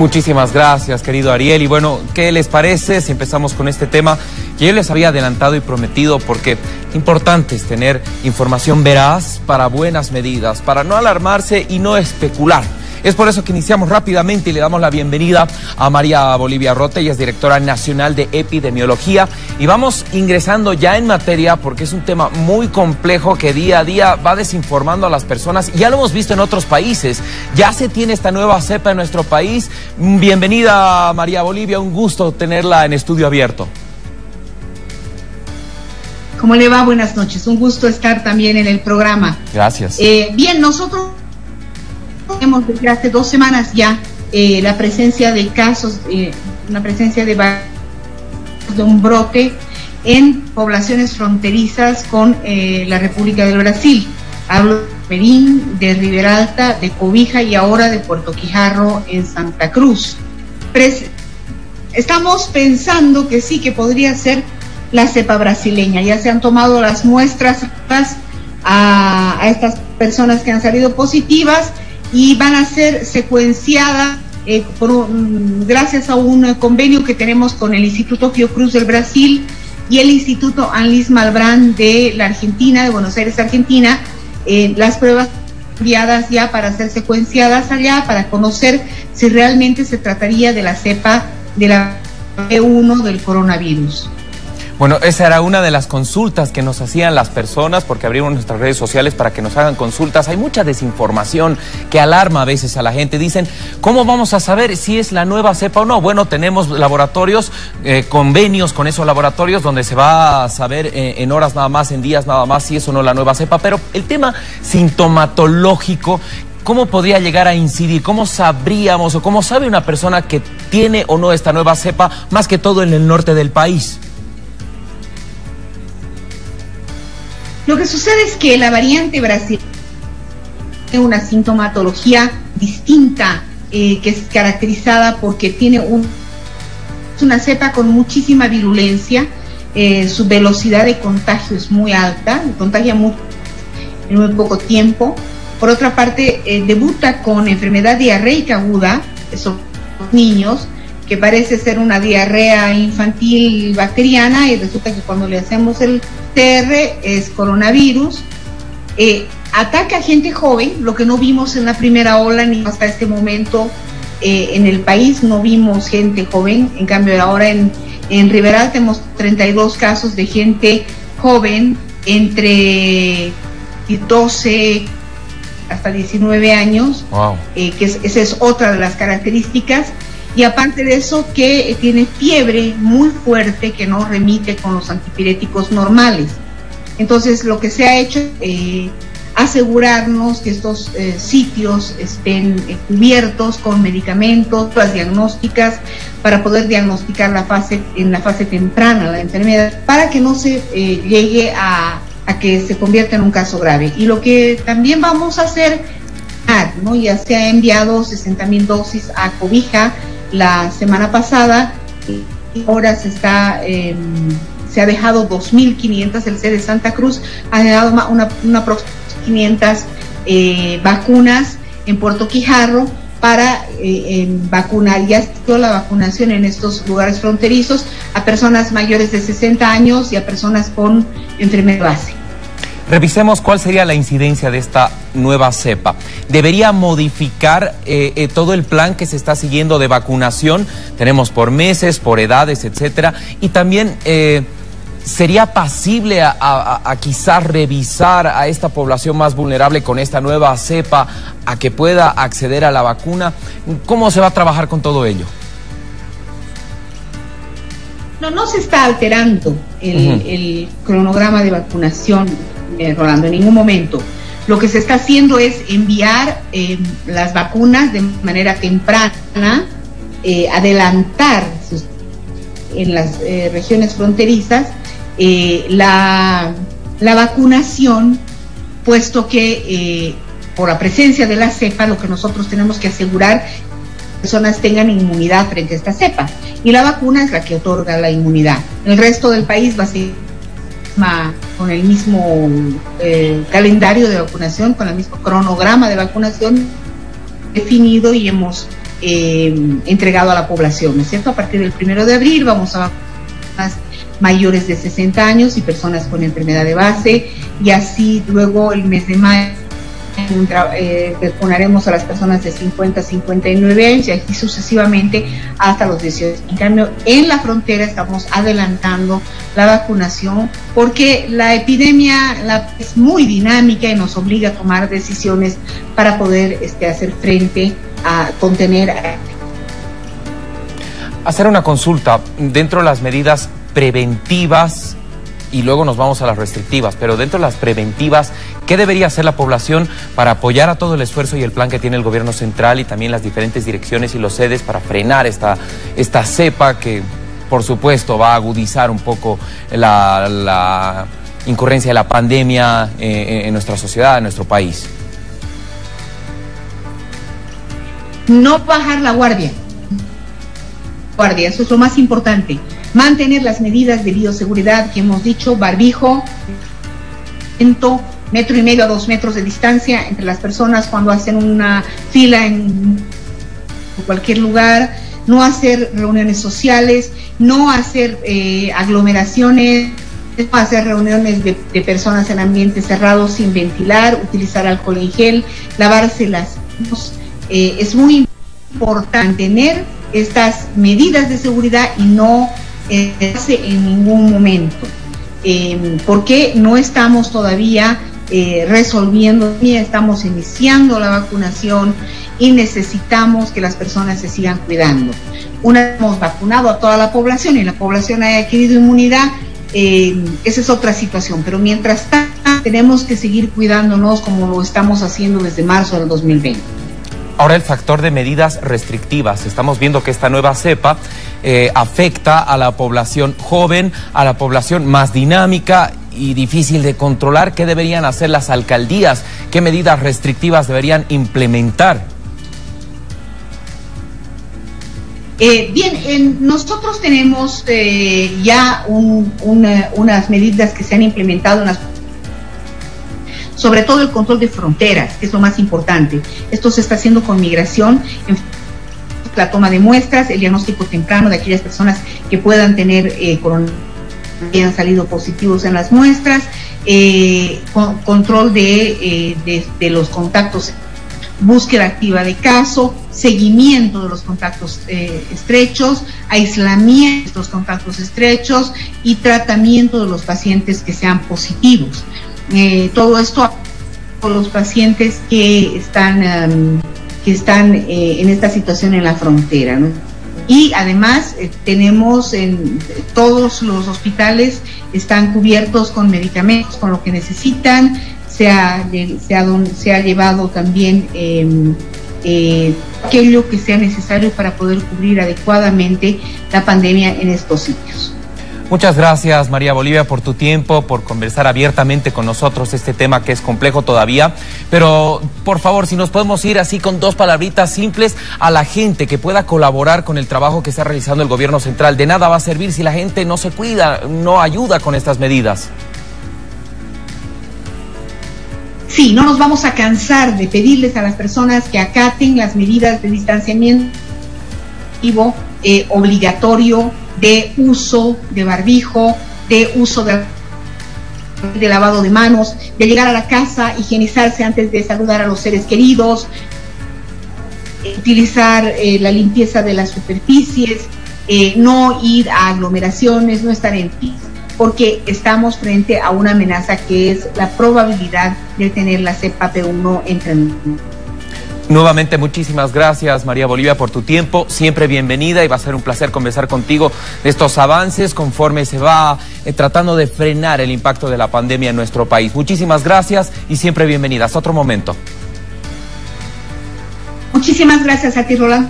Muchísimas gracias, querido Ariel. Y bueno, ¿qué les parece si empezamos con este tema que yo les había adelantado y prometido? Porque importante es tener información veraz para buenas medidas, para no alarmarse y no especular. Es por eso que iniciamos rápidamente y le damos la bienvenida a María Bolivia Rota. Ella es directora nacional de epidemiología y vamos ingresando ya en materia porque es un tema muy complejo que día a día va desinformando a las personas. Ya lo hemos visto en otros países. Ya se tiene esta nueva cepa en nuestro país. Bienvenida, María Bolivia, un gusto tenerla en Estudio Abierto. ¿Cómo le va? Buenas noches. Un gusto estar también en el programa. Gracias. Bien, nosotros tenemos desde hace 2 semanas ya la presencia de casos, una presencia de un brote en poblaciones fronterizas con la República del Brasil. Hablo de Perín, de Riberalta, de Cobija y ahora de Puerto Quijarro en Santa Cruz. Estamos pensando que sí, que podría ser la cepa brasileña. Ya se han tomado las muestras a estas personas que han salido positivas y van a ser secuenciadas gracias a un convenio que tenemos con el Instituto Fiocruz del Brasil y el Instituto Anlis Malbrán de la Argentina, de Buenos Aires, Argentina. Las pruebas enviadas ya para ser secuenciadas allá, para conocer si realmente se trataría de la cepa de la B1 del coronavirus. Bueno, esa era una de las consultas que nos hacían las personas, porque abrimos nuestras redes sociales para que nos hagan consultas. Hay mucha desinformación que alarma a veces a la gente. Dicen, ¿cómo vamos a saber si es la nueva cepa o no? Bueno, tenemos laboratorios, convenios con esos laboratorios donde se va a saber en horas nada más, en días nada más, si es o no la nueva cepa. Pero el tema sintomatológico, ¿cómo podría llegar a incidir? ¿Cómo sabríamos o cómo sabe una persona que tiene o no esta nueva cepa, más que todo en el norte del país? Lo que sucede es que la variante brasileña tiene una sintomatología distinta, que es caracterizada porque tiene una cepa con muchísima virulencia, su velocidad de contagio es muy alta, contagia mucho en muy poco tiempo. Por otra parte, debuta con enfermedad diarreica aguda, esos niños, que parece ser una diarrea infantil bacteriana, y resulta que cuando le hacemos el TR es coronavirus. Ataca a gente joven, lo que no vimos en la primera ola ni hasta este momento en el país, no vimos gente joven. En cambio ahora en Riberalta tenemos 32 casos de gente joven entre 12 hasta 19 años. Wow. Esa es otra de las características. Y aparte de eso, que tiene fiebre muy fuerte que no remite con los antipiréticos normales. Entonces, lo que se ha hecho es asegurarnos que estos sitios estén cubiertos con medicamentos, las diagnósticas, para poder diagnosticar en la fase temprana la enfermedad, para que no se llegue a que se convierta en un caso grave. Y lo que también vamos a hacer, ¿no? Ya se ha enviado 60,000 dosis a Cobija la semana pasada, y ahora se ha dejado 2.500, el C de Santa Cruz ha dejado una 500 vacunas en Puerto Quijarro para vacunar. Ya está la vacunación en estos lugares fronterizos a personas mayores de 60 años y a personas con enfermedad base. Revisemos cuál sería la incidencia de esta nueva cepa. ¿Debería modificar todo el plan que se está siguiendo de vacunación? Tenemos por meses, por edades, etcétera. Y también, ¿sería pasible a quizás revisar a esta población más vulnerable con esta nueva cepa a que pueda acceder a la vacuna? ¿Cómo se va a trabajar con todo ello? No se está alterando el cronograma de vacunación, Rolando, en ningún momento. Lo que se está haciendo es enviar las vacunas de manera temprana, adelantar en las regiones fronterizas la vacunación, puesto que por la presencia de la cepa, lo que nosotros tenemos que asegurar es que las personas tengan inmunidad frente a esta cepa, y la vacuna es la que otorga la inmunidad. El resto del país va a ser con el mismo calendario de vacunación, con el mismo cronograma de vacunación definido, y hemos entregado a la población, ¿no es cierto? A partir del 1 de abril vamos a vacunar mayores de 60 años y personas con enfermedad de base, y así luego el mes de mayo vacunaremos a las personas de 50 a 59 años y así sucesivamente hasta los 18. En cambio, en la frontera estamos adelantando la vacunación porque la epidemia es muy dinámica y nos obliga a tomar decisiones para poder hacer frente a contener. Hacer una consulta dentro de las medidas preventivas y luego nos vamos a las restrictivas, pero dentro de las preventivas, ¿qué debería hacer la población para apoyar a todo el esfuerzo y el plan que tiene el gobierno central y también las diferentes direcciones y los sedes para frenar esta cepa que, por supuesto, va a agudizar un poco la incurrencia de la pandemia en nuestra sociedad, en nuestro país? No bajar la guardia, eso es lo más importante. Mantener las medidas de bioseguridad que hemos dicho, barbijo, 1,5 metros a 2 metros de distancia entre las personas cuando hacen una fila en cualquier lugar, no hacer reuniones sociales, no hacer aglomeraciones, no hacer reuniones de personas en ambientes cerrados sin ventilar, utilizar alcohol en gel, lavarse las manos. Es muy importante tener estas medidas de seguridad y no en ningún momento, porque no estamos todavía resolviendo, ni estamos iniciando la vacunación y necesitamos que las personas se sigan cuidando. Una vez hemos vacunado a toda la población y la población haya adquirido inmunidad, esa es otra situación, pero mientras tanto tenemos que seguir cuidándonos como lo estamos haciendo desde marzo del 2020. Ahora el factor de medidas restrictivas. Estamos viendo que esta nueva cepa afecta a la población joven, a la población más dinámica y difícil de controlar. ¿Qué deberían hacer las alcaldías? ¿Qué medidas restrictivas deberían implementar? Nosotros tenemos ya unas medidas que se han implementado en las, sobre todo el control de fronteras, que es lo más importante. Esto se está haciendo con migración, la toma de muestras, el diagnóstico temprano de aquellas personas que puedan tener coronavirus, que han salido positivos en las muestras, control de los contactos, búsqueda activa de caso, seguimiento de los contactos estrechos, aislamiento de estos contactos estrechos y tratamiento de los pacientes que sean positivos. Todo esto con los pacientes que están en esta situación en la frontera, ¿no? Y además tenemos en todos los hospitales están cubiertos con medicamentos, con lo que necesitan. Se ha llevado también aquello que sea necesario para poder cubrir adecuadamente la pandemia en estos sitios. Muchas gracias, María Bolivia, por tu tiempo, por conversar abiertamente con nosotros este tema que es complejo todavía. Pero, por favor, si nos podemos ir así con 2 palabritas simples a la gente que pueda colaborar con el trabajo que está realizando el gobierno central. De nada va a servir si la gente no se cuida, no ayuda con estas medidas. Sí, no nos vamos a cansar de pedirles a las personas que acaten las medidas de distanciamiento obligatorio, de uso de barbijo, de uso de lavado de manos, de llegar a la casa, higienizarse antes de saludar a los seres queridos, utilizar la limpieza de las superficies, no ir a aglomeraciones, no estar en pies, porque estamos frente a una amenaza que es la probabilidad de tener la cepa P1 entre nosotros. Nuevamente, muchísimas gracias, María Bolivia, por tu tiempo. Siempre bienvenida y va a ser un placer conversar contigo de estos avances conforme se va tratando de frenar el impacto de la pandemia en nuestro país. Muchísimas gracias y siempre bienvenida. Hasta otro momento. Muchísimas gracias a ti, Roland.